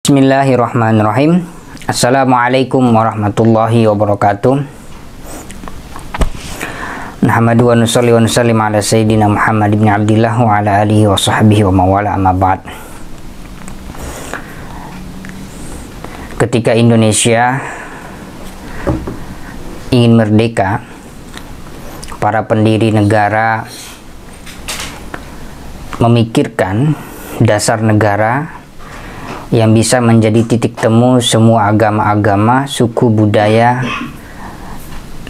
Bismillahirrahmanirrahim. Assalamualaikum warahmatullahi wabarakatuh. Nahmadu wa nusalli wa nusallim ala sayyidina Muhammad ibn Abdillah wa ala alihi wa sahbihi wa mawala amma ba'd. Ketika Indonesia ingin merdeka, para pendiri negara memikirkan dasar negara yang bisa menjadi titik temu semua agama-agama, suku, budaya,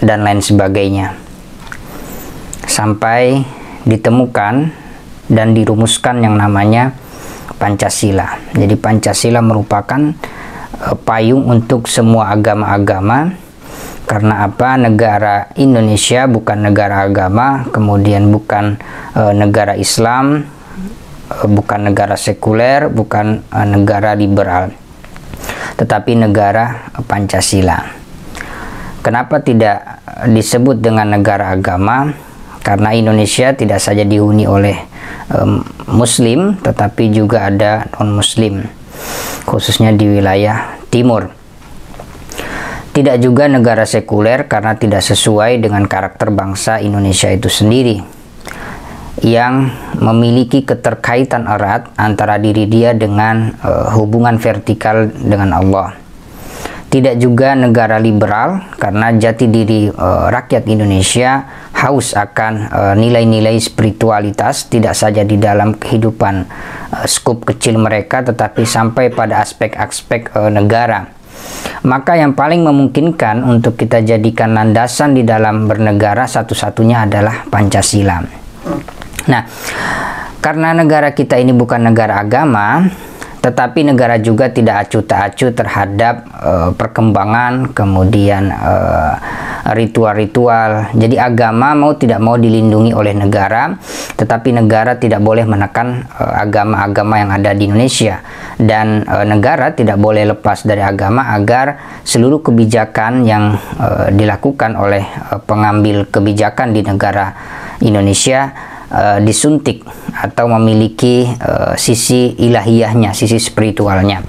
dan lain sebagainya. Sampai ditemukan dan dirumuskan yang namanya Pancasila. Jadi Pancasila merupakan payung untuk semua agama-agama. Karena apa? Negara Indonesia bukan negara agama, kemudian bukan negara Islam, bukan negara sekuler, bukan negara liberal, tetapi negara Pancasila. Kenapa tidak disebut dengan negara agama? Karena Indonesia tidak saja dihuni oleh Muslim, tetapi juga ada non-Muslim, khususnya di wilayah timur. Tidak juga negara sekuler karena tidak sesuai dengan karakter bangsa Indonesia itu sendiri, yang memiliki keterkaitan erat antara diri dia dengan hubungan vertikal dengan Allah. Tidak juga negara liberal karena jati diri rakyat Indonesia haus akan nilai-nilai spiritualitas, tidak saja di dalam kehidupan skup kecil mereka, tetapi sampai pada aspek-aspek negara. Maka yang paling memungkinkan untuk kita jadikan landasan di dalam bernegara satu-satunya adalah Pancasila. Nah, karena negara kita ini bukan negara agama, tetapi negara juga tidak acuh tak acuh terhadap perkembangan, kemudian ritual-ritual. Jadi agama mau tidak mau dilindungi oleh negara, tetapi negara tidak boleh menekan agama-agama yang ada di Indonesia. Dan negara tidak boleh lepas dari agama agar seluruh kebijakan yang dilakukan oleh pengambil kebijakan di negara Indonesia disuntik atau memiliki sisi ilahiyahnya, sisi spiritualnya.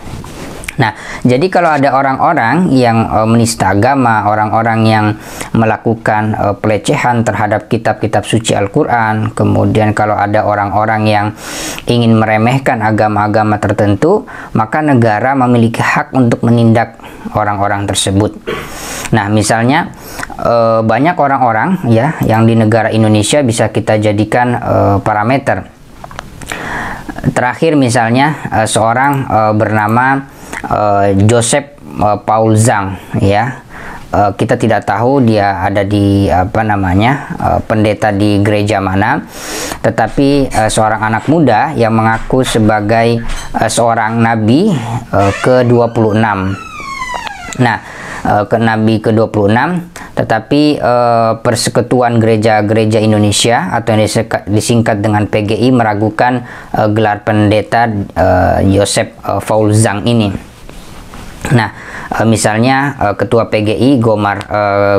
Nah, jadi kalau ada orang-orang yang menista agama, orang-orang yang melakukan pelecehan terhadap kitab-kitab suci Al-Quran, kemudian kalau ada orang-orang yang ingin meremehkan agama-agama tertentu, maka negara memiliki hak untuk menindak orang-orang tersebut. Nah, misalnya banyak orang-orang ya yang di negara Indonesia bisa kita jadikan parameter. Terakhir misalnya seorang bernama Joseph Paul Zhang, ya. Kita tidak tahu dia ada di pendeta di gereja mana, tetapi seorang anak muda yang mengaku sebagai seorang nabi ke-26. Nah, ke nabi ke-26, tetapi Persekutuan Gereja-Gereja Indonesia atau yang disingkat dengan PGI meragukan gelar pendeta Joseph Paul Zhang ini. Nah, misalnya Ketua PGI Gomar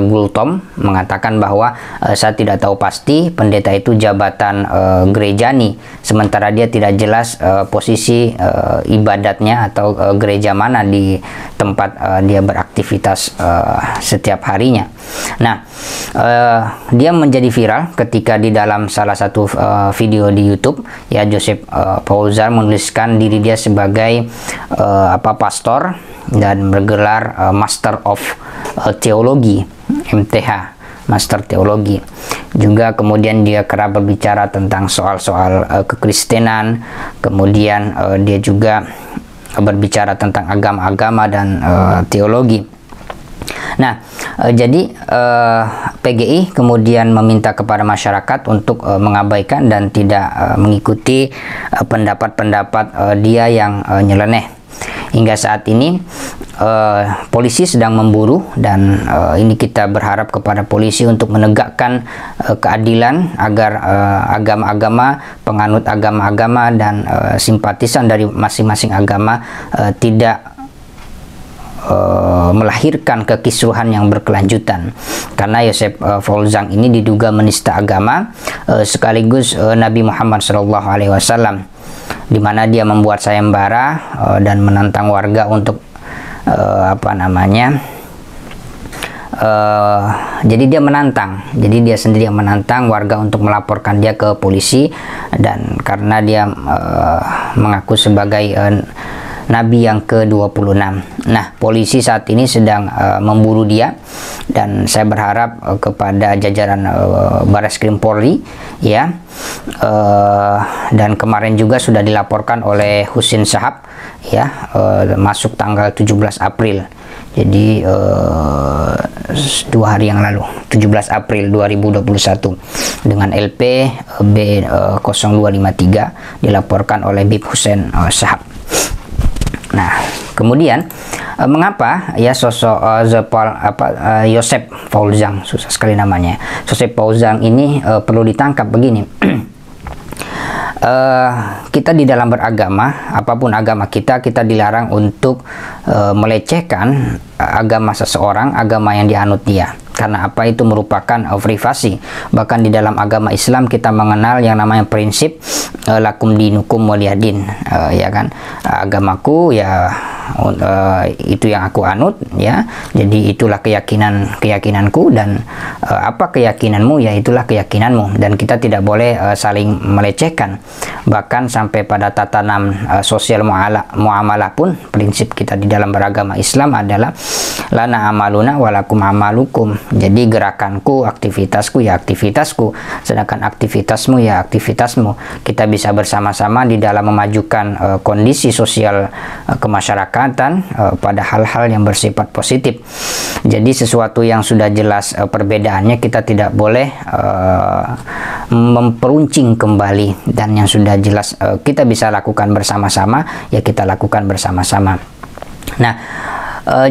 Gultom mengatakan bahwa saya tidak tahu pasti pendeta itu jabatan gerejani, sementara dia tidak jelas posisi ibadatnya atau gereja mana di tempat dia beraktivitas setiap harinya. Nah, dia menjadi viral ketika di dalam salah satu video di YouTube, ya, Joseph Paul Zhang menuliskan diri dia sebagai pastor dan bergelar Master of Theology, MTH, Master Teologi. Juga kemudian dia kerap berbicara tentang soal-soal kekristenan, kemudian dia juga berbicara tentang agama-agama dan teologi. Nah, jadi PGI kemudian meminta kepada masyarakat untuk mengabaikan dan tidak mengikuti pendapat-pendapat dia yang nyeleneh. Hingga saat ini polisi sedang memburu, dan ini kita berharap kepada polisi untuk menegakkan keadilan agar agama-agama, penganut agama-agama dan simpatisan dari masing-masing agama tidak melahirkan kekisruhan yang berkelanjutan. Karena Joseph Paul Zhang ini diduga menista agama sekaligus Nabi Muhammad SAW. di mana dia membuat sayembara dan menantang warga untuk apa namanya, jadi dia menantang, jadi dia sendiri yang menantang warga untuk melaporkan dia ke polisi, dan karena dia mengaku sebagai Nabi yang ke-26. Nah, polisi saat ini sedang memburu dia, dan saya berharap kepada jajaran Bareskrim Polri, ya, dan kemarin juga sudah dilaporkan oleh Husin Shahab, ya, masuk tanggal 17 April. Jadi 2 hari yang lalu, 17 April 2021, dengan LP B0253 dilaporkan oleh Bib Husin Shahab. Nah, kemudian mengapa ya sosok Joseph Paul Zhang, susah sekali namanya, Joseph Paul Zhang ini perlu ditangkap begini? Kita di dalam beragama, apapun agama kita dilarang untuk melecehkan agama seseorang, agama yang dianut dia. Karena apa? Itu merupakan privasi. Bahkan di dalam agama Islam kita mengenal yang namanya prinsip lakum dinukum waliyadin, ya kan? Agamaku ya itu yang aku anut, ya. Jadi itulah keyakinanku, dan apa keyakinanmu ya itulah keyakinanmu, dan kita tidak boleh saling melecehkan. Bahkan sampai pada tatanan sosial muamalah pun, prinsip kita di dalam beragama Islam adalah lana amaluna walakum amalukum. Jadi gerakanku, aktivitasku ya aktivitasku, sedangkan aktivitasmu ya aktivitasmu. Kita bisa bersama-sama di dalam memajukan kondisi sosial kemasyarakatan pada hal-hal yang bersifat positif. Jadi sesuatu yang sudah jelas perbedaannya kita tidak boleh memperuncing kembali, dan yang sudah jelas kita bisa lakukan bersama-sama ya kita lakukan bersama-sama. Nah,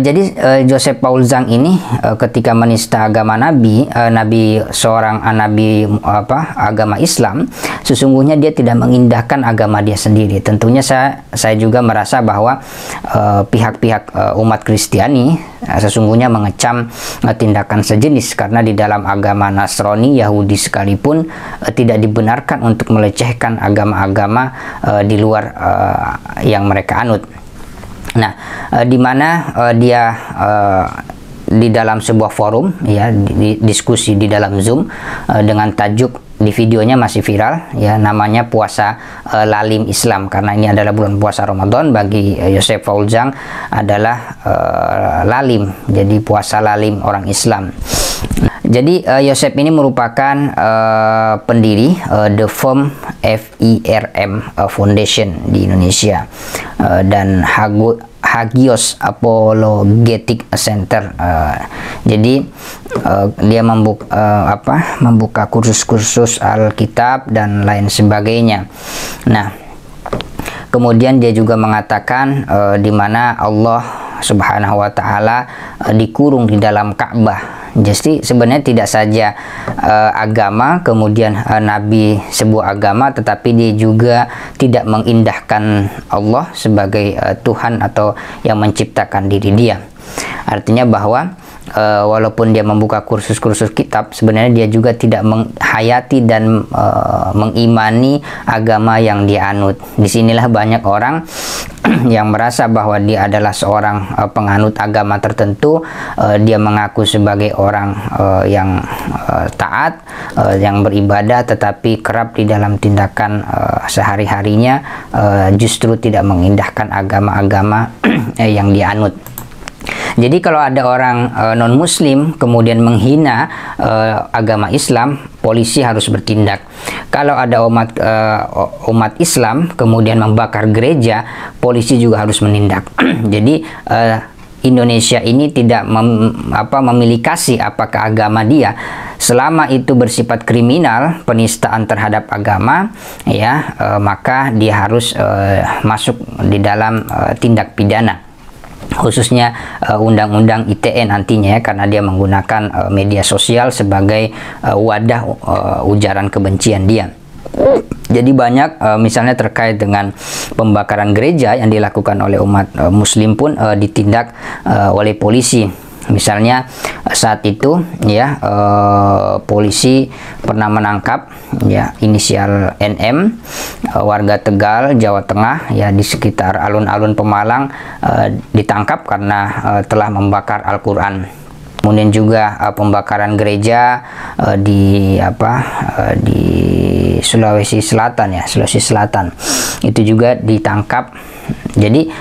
jadi Joseph Paul Zhang ini ketika menista agama Nabi, seorang nabi agama Islam, sesungguhnya dia tidak mengindahkan agama dia sendiri. Tentunya saya juga merasa bahwa pihak-pihak umat Kristiani sesungguhnya mengecam tindakan sejenis, karena di dalam agama Nasrani, Yahudi sekalipun tidak dibenarkan untuk melecehkan agama-agama di luar yang mereka anut. Nah, di mana dia di dalam sebuah forum, ya, diskusi di dalam Zoom dengan tajuk, di videonya masih viral, ya, namanya puasa lalim Islam, karena ini adalah bulan puasa Ramadan. Bagi Joseph Paul Zhang adalah lalim, jadi puasa lalim orang Islam. Jadi Joseph ini merupakan pendiri The Firm Foundation di Indonesia, dan Hagios Apologetic Center. Jadi dia membuka kursus-kursus Alkitab dan lain sebagainya. Nah, kemudian dia juga mengatakan di mana Allah Subhanahu wa Ta'ala dikurung di dalam Ka'bah. Jadi sebenarnya tidak saja agama, kemudian nabi sebuah agama, tetapi dia juga tidak mengindahkan Allah sebagai Tuhan atau yang menciptakan diri dia. Artinya bahwa walaupun dia membuka kursus-kursus kitab, sebenarnya dia juga tidak menghayati dan mengimani agama yang dia anut. Disinilah banyak orang yang merasa bahwa dia adalah seorang penganut agama tertentu, dia mengaku sebagai orang yang taat, yang beribadah, tetapi kerap di dalam tindakan sehari-harinya justru tidak mengindahkan agama-agama yang dia anut. Jadi kalau ada orang non-muslim kemudian menghina agama Islam, polisi harus bertindak. Kalau ada umat Islam kemudian membakar gereja, polisi juga harus menindak. Jadi Indonesia ini tidak memiliki apakah agama dia, selama itu bersifat kriminal, penistaan terhadap agama, ya, maka dia harus masuk di dalam tindak pidana, khususnya undang-undang ITE nantinya, ya, karena dia menggunakan media sosial sebagai wadah ujaran kebencian dia. Jadi banyak misalnya terkait dengan pembakaran gereja yang dilakukan oleh umat muslim pun ditindak oleh polisi. Misalnya saat itu ya polisi pernah menangkap ya inisial NM, warga Tegal, Jawa Tengah, ya di sekitar alun-alun Pemalang, ditangkap karena telah membakar Al-Qur'an. Kemudian juga pembakaran gereja di Sulawesi Selatan, ya Sulawesi Selatan, itu juga ditangkap. Jadi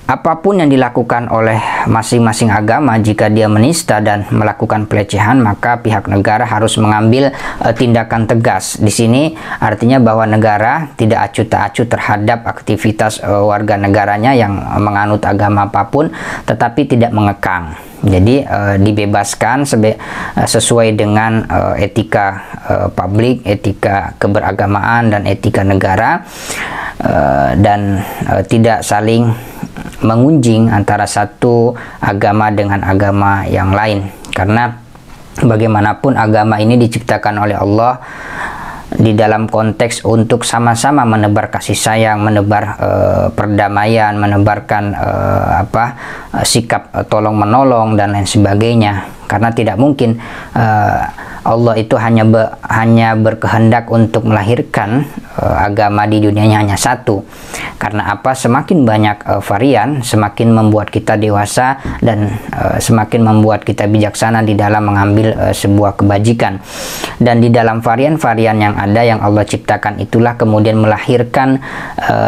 apapun yang dilakukan oleh masing-masing agama, jika dia menista dan melakukan pelecehan, maka pihak negara harus mengambil tindakan tegas. Di sini artinya bahwa negara tidak acuh tak acuh terhadap aktivitas warga negaranya yang menganut agama apapun, tetapi tidak mengekang. Jadi dibebaskan sesuai dengan etika publik, etika keberagamaan, dan etika negara, dan tidak saling mengunjing antara satu agama dengan agama yang lain, karena bagaimanapun agama ini diciptakan oleh Allah di dalam konteks untuk sama-sama menebar kasih sayang, menebar perdamaian, menebarkan sikap tolong menolong dan lain sebagainya. Karena tidak mungkin Allah itu hanya berkehendak untuk melahirkan agama di dunianya hanya satu. Karena apa? Semakin banyak varian, semakin membuat kita dewasa dan semakin membuat kita bijaksana di dalam mengambil sebuah kebajikan. Dan di dalam varian-varian yang ada yang Allah ciptakan itulah kemudian melahirkan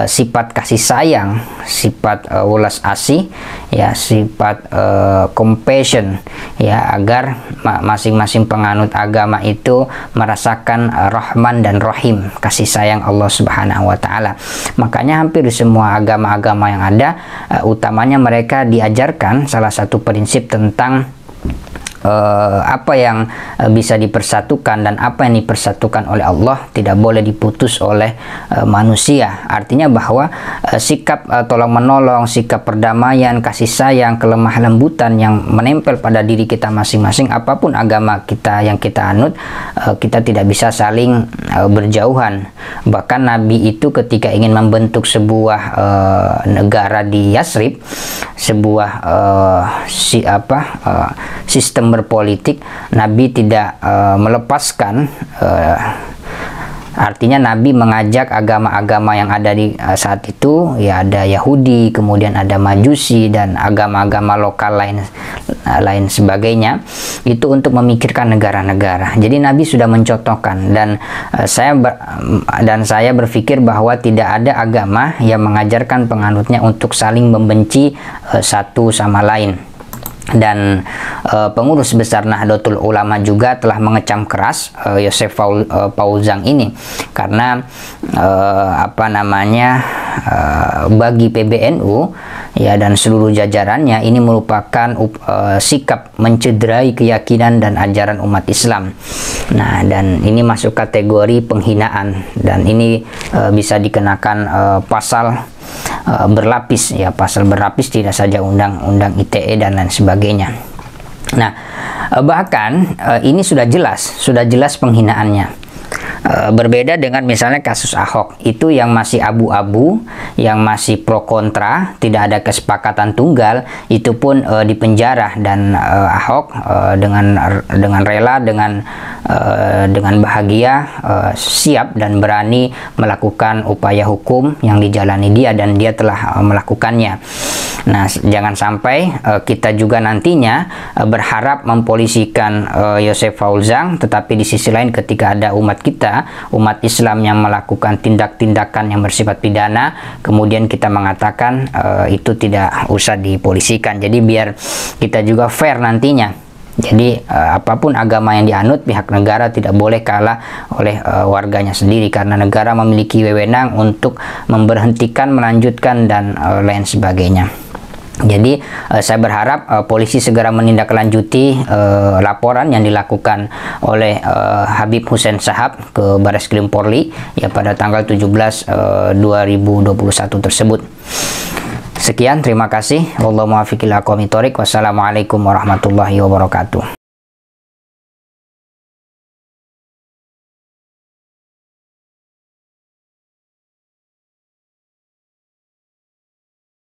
sifat kasih sayang, sifat welas asih, ya sifat compassion, ya agar masing-masing penganut agama itu merasakan Rahman dan Rahim, kasih sayang Allah Subhanahu wa taala. Makanya hampir semua agama-agama yang ada utamanya mereka diajarkan salah satu prinsip tentang apa yang bisa dipersatukan dan apa yang dipersatukan oleh Allah tidak boleh diputus oleh manusia. Artinya bahwa sikap tolong menolong, sikap perdamaian, kasih sayang, kelemah lembutan yang menempel pada diri kita masing-masing, apapun agama kita yang kita anut, kita tidak bisa saling berjauhan. Bahkan Nabi itu ketika ingin membentuk sebuah negara di Yasrib, sebuah sistem berpolitik, Nabi tidak melepaskan, artinya Nabi mengajak agama-agama yang ada di saat itu, ya ada Yahudi, kemudian ada Majusi dan agama-agama lokal lain sebagainya, itu untuk memikirkan negara-negara. Jadi Nabi sudah mencontohkan, dan saya berpikir bahwa tidak ada agama yang mengajarkan penganutnya untuk saling membenci satu sama lain. Dan pengurus besar Nahdlatul Ulama juga telah mengecam keras Yosef Paul Zhang ini, karena bagi PBNU ya dan seluruh jajarannya ini merupakan sikap mencederai keyakinan dan ajaran umat Islam. Nah, dan ini masuk kategori penghinaan, dan ini bisa dikenakan pasal berlapis, ya pasal berlapis, tidak saja undang-undang ITE dan lain sebagainya. Nah, bahkan ini sudah jelas penghinaannya. Berbeda dengan misalnya kasus Ahok, itu yang masih abu-abu, yang masih pro kontra, tidak ada kesepakatan tunggal, itu pun dipenjara, dan Ahok dengan rela, dengan bahagia siap dan berani melakukan upaya hukum yang dijalani dia, dan dia telah melakukannya. Nah, jangan sampai kita juga nantinya berharap mempolisikan Yosef Paul Zhang, tetapi di sisi lain ketika ada umat kita, umat Islam yang melakukan tindak-tindakan yang bersifat pidana, kemudian kita mengatakan itu tidak usah dipolisikan. Jadi biar kita juga fair nantinya. Jadi apapun agama yang dianut, pihak negara tidak boleh kalah oleh warganya sendiri, karena negara memiliki wewenang untuk memberhentikan, melanjutkan, dan lain sebagainya. Jadi saya berharap polisi segera menindaklanjuti laporan yang dilakukan oleh Habib Hussein Shahab ke Bareskrim Polri ya pada tanggal 17 2021 tersebut. Sekian, terima kasih. Wallahu muwaffiq ila aqwamit thoriq. Wassalamualaikum warahmatullahi wabarakatuh.